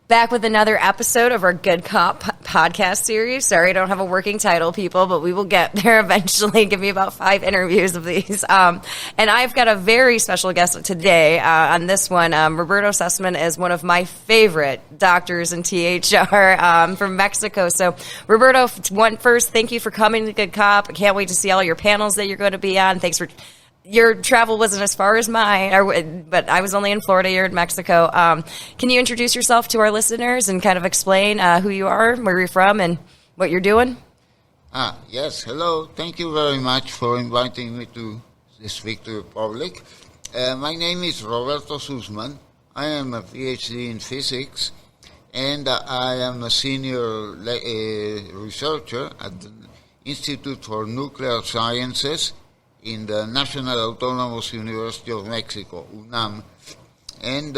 Back with another episode of our Good Cop podcast series. Sorry, I don't have a working title, people, but we will get there eventually. Give me about 5 interviews of these. And I've got a very special guest today on this one. Roberto Sussman is one of my favorite doctors in THR from Mexico. So, Roberto, first, thank you for coming to Good Cop. I can't wait to see all your panels that you're going to be on. Thanks for... Your travel wasn't as far as mine, but I was only in Florida. You're in Mexico. Can you introduce yourself to our listeners and kind of explain who you are, where you're from, and what you're doing? Yes. Hello. Thank you very much for inviting me to speak to the public. My name is Roberto Sussman. I am a PhD in physics, and I am a senior researcher at the Institute for Nuclear Sciences in the National Autonomous University of Mexico, UNAM. And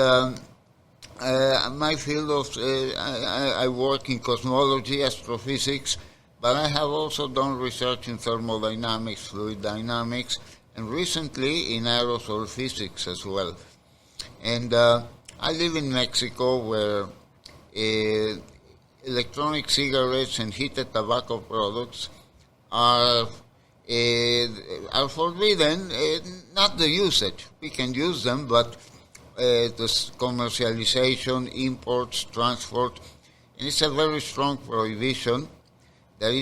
my field of, I work in cosmology, astrophysics, but I have also done research in thermodynamics, fluid dynamics, and recently in aerosol physics as well. And I live in Mexico, where electronic cigarettes and heated tobacco products are forbidden, not the usage. We can use them, but the commercialization, imports, transport, and it's a very strong prohibition that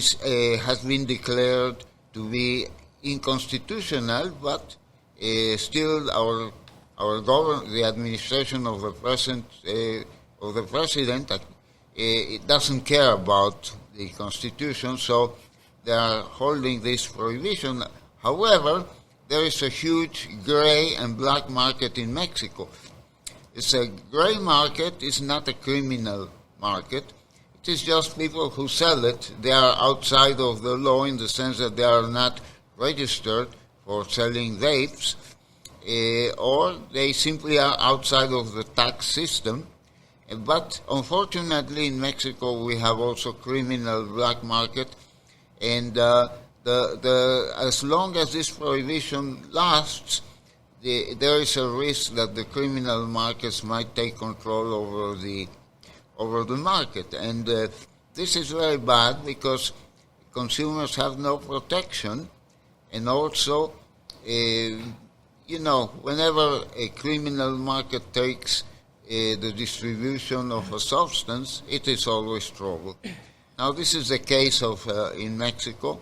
has been declared to be unconstitutional, but still our government, the administration of the president, it doesn't care about the Constitution, so they are holding this prohibition. However, there is a huge gray and black market in Mexico. It's a gray market. It's not a criminal market. It is just people who sell it. They are outside of the law in the sense that they are not registered for selling vapes, or they simply are outside of the tax system. But unfortunately, in Mexico, we have also criminal black market. And as long as this prohibition lasts, there is a risk that the criminal markets might take control over the market. And this is very bad because consumers have no protection. And also, whenever a criminal market takes the distribution of a substance, it is always trouble. Now, this is the case of in Mexico,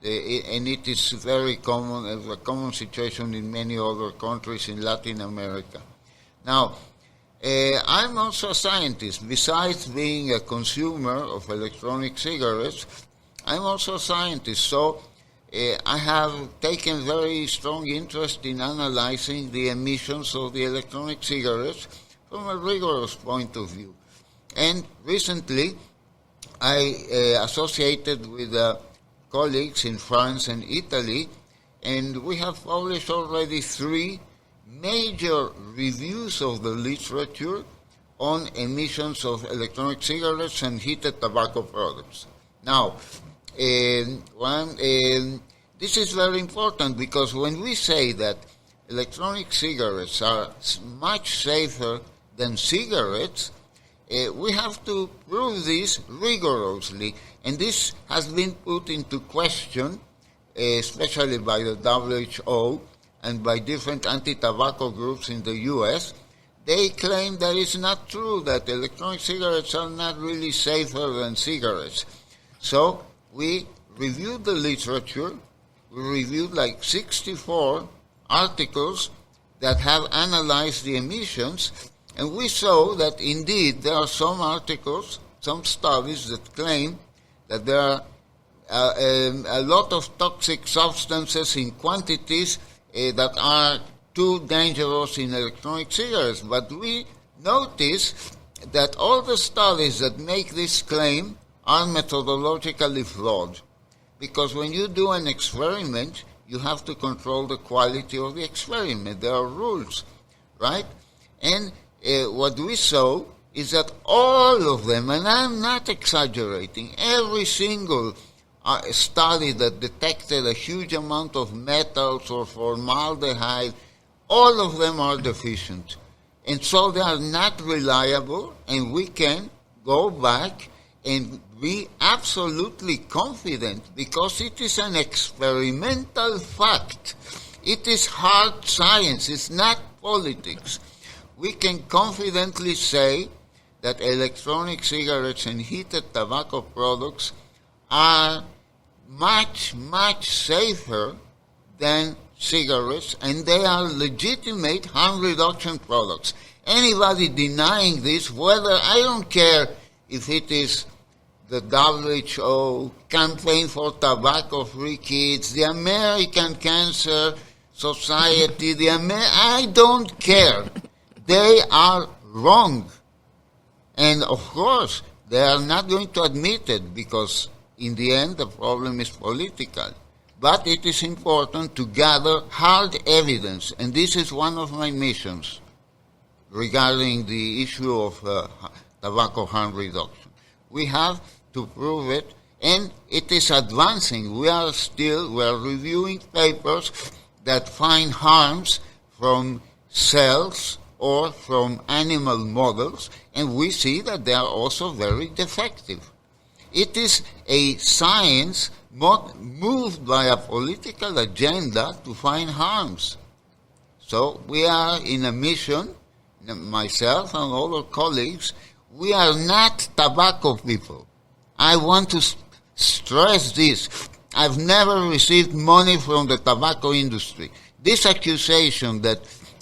and it is very common, a common situation in many other countries in Latin America. Now, I'm also a scientist. Besides being a consumer of electronic cigarettes, I'm also a scientist. So I have taken very strong interest in analyzing the emissions of the electronic cigarettes from a rigorous point of view. And recently, I associated with colleagues in France and Italy, and we have published already 3 major reviews of the literature on emissions of electronic cigarettes and heated tobacco products. Now, this is very important because when we say that electronic cigarettes are much safer than cigarettes, we have to prove this rigorously, and this has been put into question, especially by the WHO and by different anti-tobacco groups in the U.S. They claim that it's not true, that electronic cigarettes are not really safer than cigarettes. So we reviewed the literature. We reviewed like 64 articles that have analyzed the emissions, and we saw that indeed there are some articles, some studies that claim that there are a lot of toxic substances in quantities that are too dangerous in electronic cigarettes. But we notice that all the studies that make this claim are methodologically flawed. Because when you do an experiment, you have to control the quality of the experiment. There are rules, right? And what we saw is that all of them, and I'm not exaggerating, every single study that detected a huge amount of metals or formaldehyde, all of them are deficient. And so they are not reliable, and we can go back and be absolutely confident because it is an experimental fact. It is hard science. It's not politics. We can confidently say that electronic cigarettes and heated tobacco products are much, much safer than cigarettes, and they are legitimate harm reduction products. Anybody denying this, whether, I don't care if it is the WHO Campaign for Tobacco-Free Kids, the American Cancer Society, I don't care. They are wrong. And of course, they are not going to admit it because in the end the problem is political. But it is important to gather hard evidence, and this is one of my missions regarding the issue of tobacco harm reduction. We have to prove it, and it is advancing. We are reviewing papers that find harms from cells or from animal models, and we see that they are also very defective. It is a science moved by a political agenda to find harms. So we are in a mission, myself and all our colleagues, we are not tobacco people. I want to stress this. I've never received money from the tobacco industry. This accusation that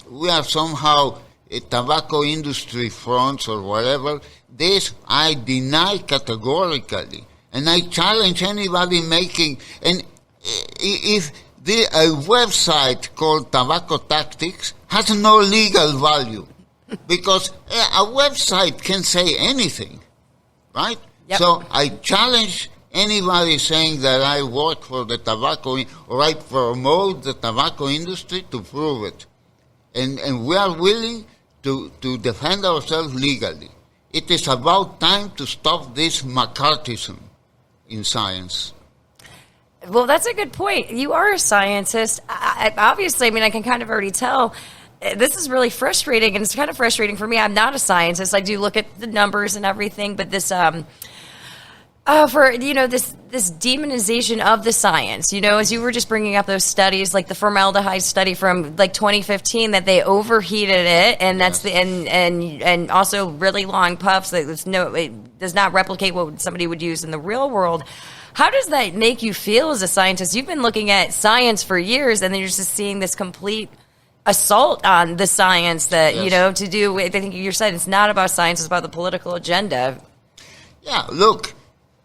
we are somehow a tobacco industry fronts or whatever, this I deny categorically. And I challenge anybody making, and if a website called Tobacco Tactics has no legal value, because a website can say anything, right? Yep. So I challenge anybody saying that I work for the tobacco or I promote the tobacco industry to prove it. And we are willing to defend ourselves legally. It is about time to stop this McCarthyism in science. Well, that's a good point. You are a scientist. Obviously, I can kind of already tell. This is really frustrating, and it's kind of frustrating for me. I'm not a scientist. I do look at the numbers and everything, but this, this demonization of the science, as you were just bringing up those studies, like the formaldehyde study from like 2015, that they overheated it, and that's and also really long puffs. That it does not replicate what somebody would use in the real world. How does that make you feel as a scientist? You've been looking at science for years, and then you're just seeing this complete assault on the science that, to do with, I think you said it's not about science, it's about the political agenda. Yeah, look,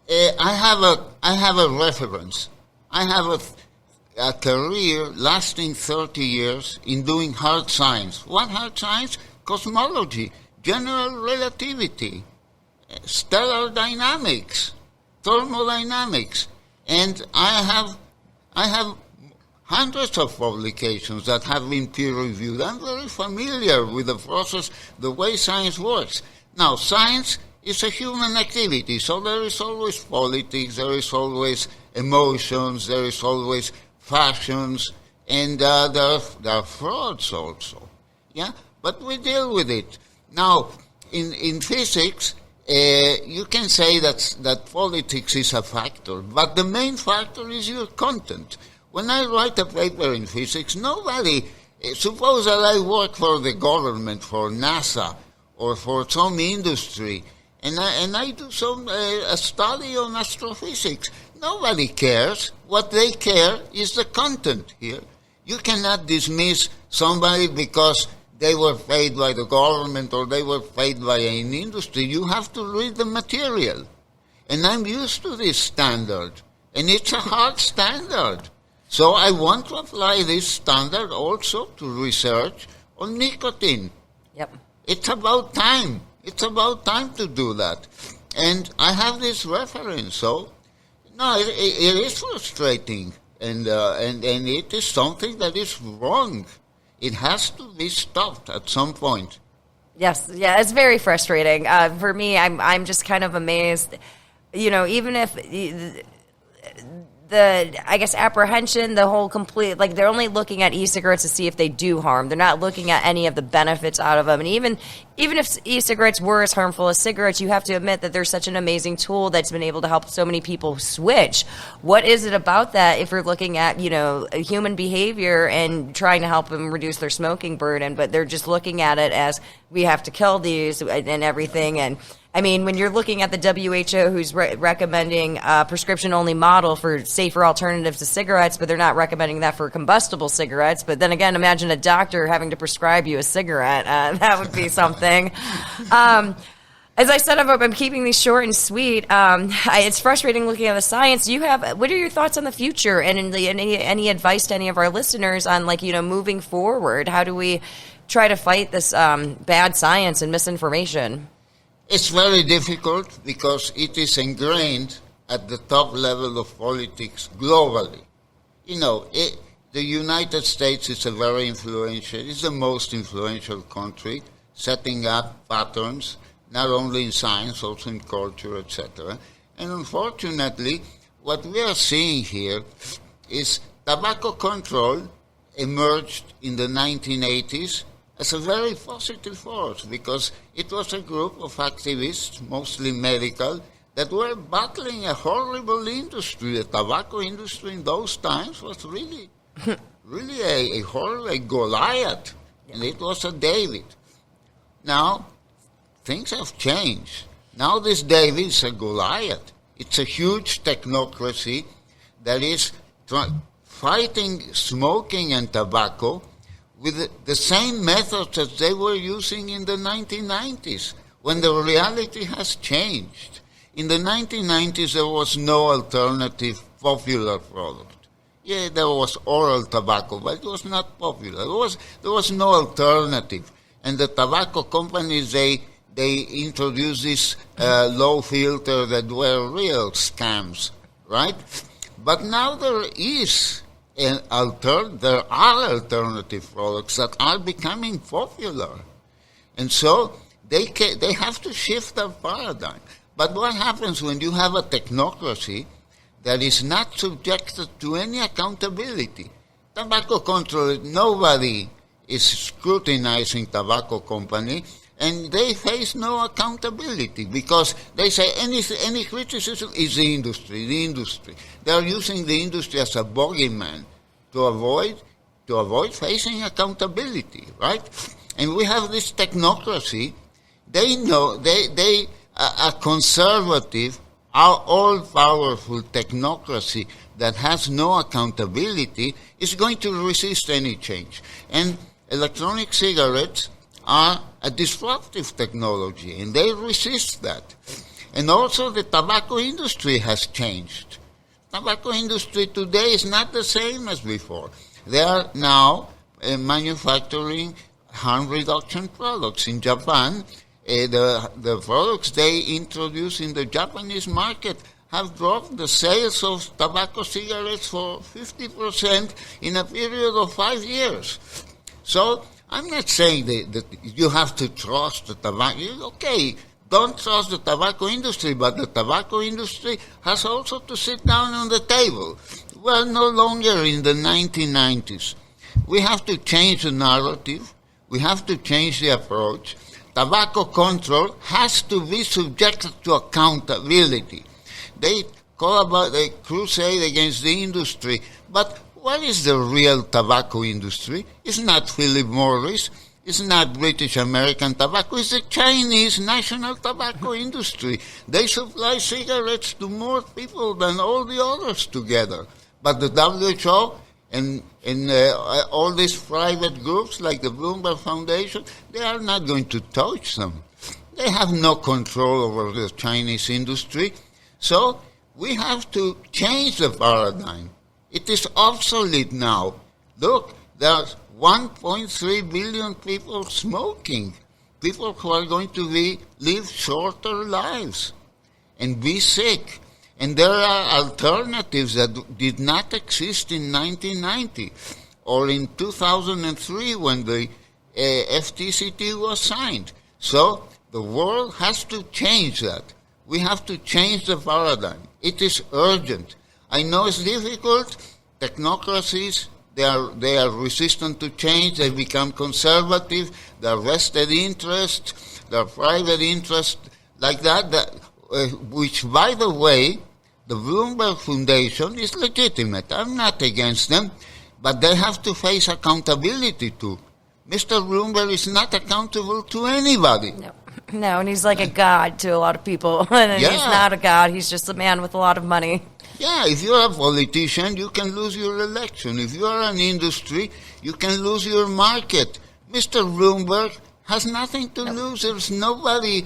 I have a reference. I have a career lasting 30 years in doing hard science. What hard science? Cosmology, general relativity, stellar dynamics, thermodynamics. And I have hundreds of publications that have been peer-reviewed. I'm very familiar with the process, the way science works. Now, science is a human activity, so there is always politics, there is always emotions, there is always fashions, and there are frauds also. Yeah, but we deal with it. Now, in physics, you can say that politics is a factor, but the main factor is your content. When I write a paper in physics, nobody, suppose that I work for the government, for NASA, or for some industry, and I do a study on astrophysics. Nobody cares. What they care is the content here. You cannot dismiss somebody because they were paid by the government or they were paid by an industry. You have to read the material. And I'm used to this standard. And it's a hard standard. So I want to apply this standard also to research on nicotine. Yep. It's about time. It's about time to do that. And I have this reference, so no, it is frustrating. And it is something that is wrong. It has to be stopped at some point. Yes, yeah, it's very frustrating. For me, I'm just kind of amazed. Even if I guess, apprehension, the whole complete, like, they're only looking at e-cigarettes to see if they do harm. They're not looking at any of the benefits out of them. And even if e-cigarettes were as harmful as cigarettes, you have to admit that they're such an amazing tool that's been able to help so many people switch. What is it about that if you're looking at, human behavior and trying to help them reduce their smoking burden, but they're just looking at it as we have to kill these and everything. And I mean, when you're looking at the WHO, who's recommending a prescription-only model for safer alternatives to cigarettes, but they're not recommending that for combustible cigarettes. But then again, imagine a doctor having to prescribe you a cigarette. That would be something. As I said, I'm keeping these short and sweet. It's frustrating looking at the science. What are your thoughts on the future, and any advice to any of our listeners on, moving forward? How do we try to fight this bad science and misinformation? It's very difficult because it is ingrained at the top level of politics globally. The United States is it's the most influential country, setting up patterns, not only in science, also in culture, etc. And unfortunately, what we are seeing here is tobacco control emerged in the 1980s as a very positive force, because it was a group of activists, mostly medical, that were battling a horrible industry. The tobacco industry in those times was really a horrible Goliath, and it was a David. Now, things have changed. Now this David is a Goliath. It's a huge technocracy that is fighting smoking and tobacco with the same methods that they were using in the 1990s, when the reality has changed. In the 1990s, there was no alternative popular product. Yeah, there was oral tobacco, but it was not popular. There was no alternative. And the tobacco companies, they introduced this low filter that were real scams, right? But now there are alternative products that are becoming popular. And so they have to shift their paradigm. But what happens when you have a technocracy that is not subjected to any accountability? Tobacco control, nobody is scrutinizing tobacco company, and they face no accountability because they say any criticism is the industry. They are using the industry as a bogeyman to avoid facing accountability, right? And we have this technocracy. They know they a conservative, all-powerful technocracy that has no accountability is going to resist any change. And electronic cigarettes are a disruptive technology, and they resist that. And also the tobacco industry has changed. Tobacco industry today is not the same as before. They are now manufacturing harm reduction products. In Japan, the products they introduce in the Japanese market have dropped the sales of tobacco cigarettes for 50% in a period of 5 years. So I'm not saying that you have to trust the tobacco. Okay, don't trust the tobacco industry, but the tobacco industry has also to sit down on the table. We're no longer in the 1990s. We have to change the narrative. We have to change the approach. Tobacco control has to be subjected to accountability. They crusade against the industry, but what is the real tobacco industry? It's not Philip Morris. It's not British American tobacco. It's the Chinese national tobacco industry. They supply cigarettes to more people than all the others together. But the WHO and all these private groups like the Bloomberg Foundation, they are not going to touch them. They have no control over the Chinese industry. So we have to change the paradigm. It is obsolete now. Look, there are 1.3 billion people smoking, people who are going to live shorter lives and be sick. And there are alternatives that did not exist in 1990 or in 2003 when the FTCT was signed. So the world has to change that. We have to change the paradigm. It is urgent. I know it's difficult. Technocracies, they are resistant to change. They become conservative. Their vested interest, their private interest, like that, which, by the way, the Bloomberg Foundation is legitimate. I'm not against them, but they have to face accountability too. Mr. Bloomberg is not accountable to anybody. No, and he's like a god to a lot of people. And Yeah. he's not a god. He's just a man with a lot of money. Yeah, if you're a politician, you can lose your election. If you're an industry, you can lose your market. Mr. Bloomberg has nothing to lose. There's nobody,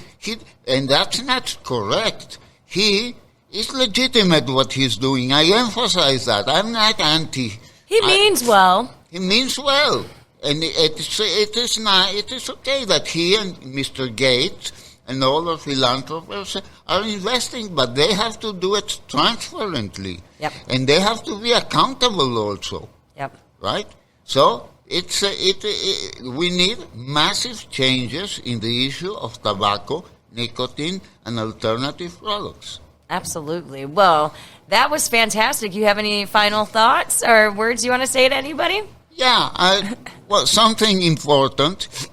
and that's not correct. He is legitimate what he's doing. I emphasize that. I'm not anti. He means well. He means well. And it is okay that he and Mr. Gates and all the philanthropists are investing, but they have to do it transparently. Yep. And they have to be accountable also. Yep. Right? So we need massive changes in the issue of tobacco, nicotine, and alternative products. Absolutely. Well, that was fantastic. You have any final thoughts or words you want to say to anybody? Yeah, well, something important.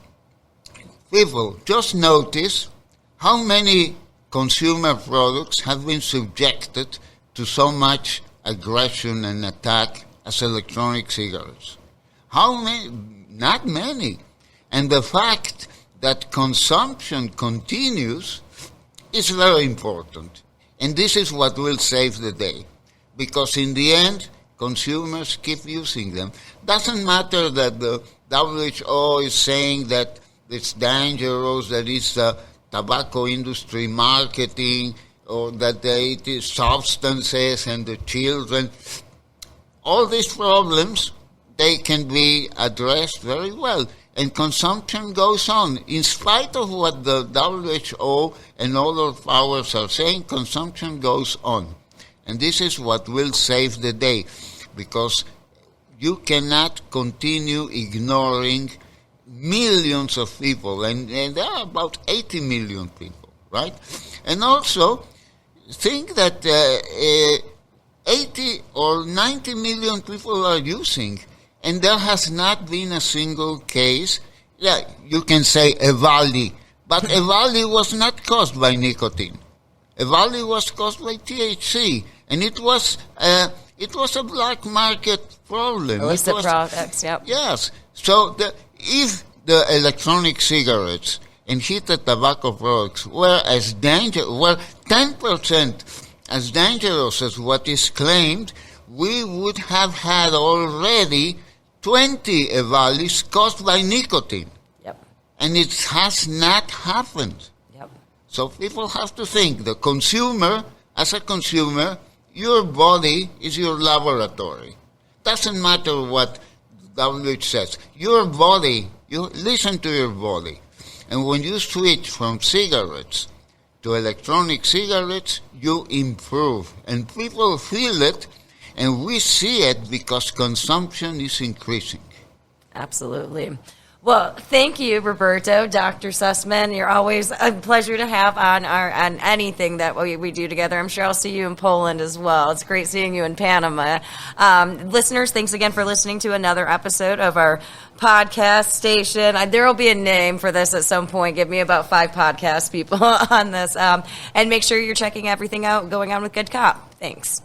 People, just notice how many consumer products have been subjected to so much aggression and attack as electronic cigarettes. How many? Not many. And the fact that consumption continues is very important. And this is what will save the day. Because in the end, consumers keep using them. Doesn't matter that the WHO is saying that it's dangerous, that it's the tobacco industry marketing, or that it is substances and the children. All these problems, they can be addressed very well. And consumption goes on. In spite of what the WHO and other powers are saying, consumption goes on. And this is what will save the day, because you cannot continue ignoring millions of people, and there are about 80 million people, right? And also, think that 80 or 90 million people are using, and there has not been a single case. Yeah, you can say EVALI, but EVALI was not caused by nicotine. EVALI was caused by THC, and it was a black market problem. Illicit products, yep. Yes. So if the electronic cigarettes and heated tobacco products were 10% as dangerous as what is claimed, we would have had already 20 EVALIs caused by nicotine. Yep. And it has not happened. Yep. So people have to think, the consumer, as a consumer, your body is your laboratory. Doesn't matter what WHO says. Your body, you listen to your body. And when you switch from cigarettes to electronic cigarettes, you improve. And people feel it, and we see it because consumption is increasing. Absolutely. Well, thank you, Roberto, Dr. Sussman. You're always a pleasure to have on anything that we do together. I'm sure I'll see you in Poland as well. It's great seeing you in Panama. Listeners, thanks again for listening to another episode of our podcast station. There will be a name for this at some point. Give me about 5 podcast people on this. And make sure you're checking everything out going on with Good Cop. Thanks.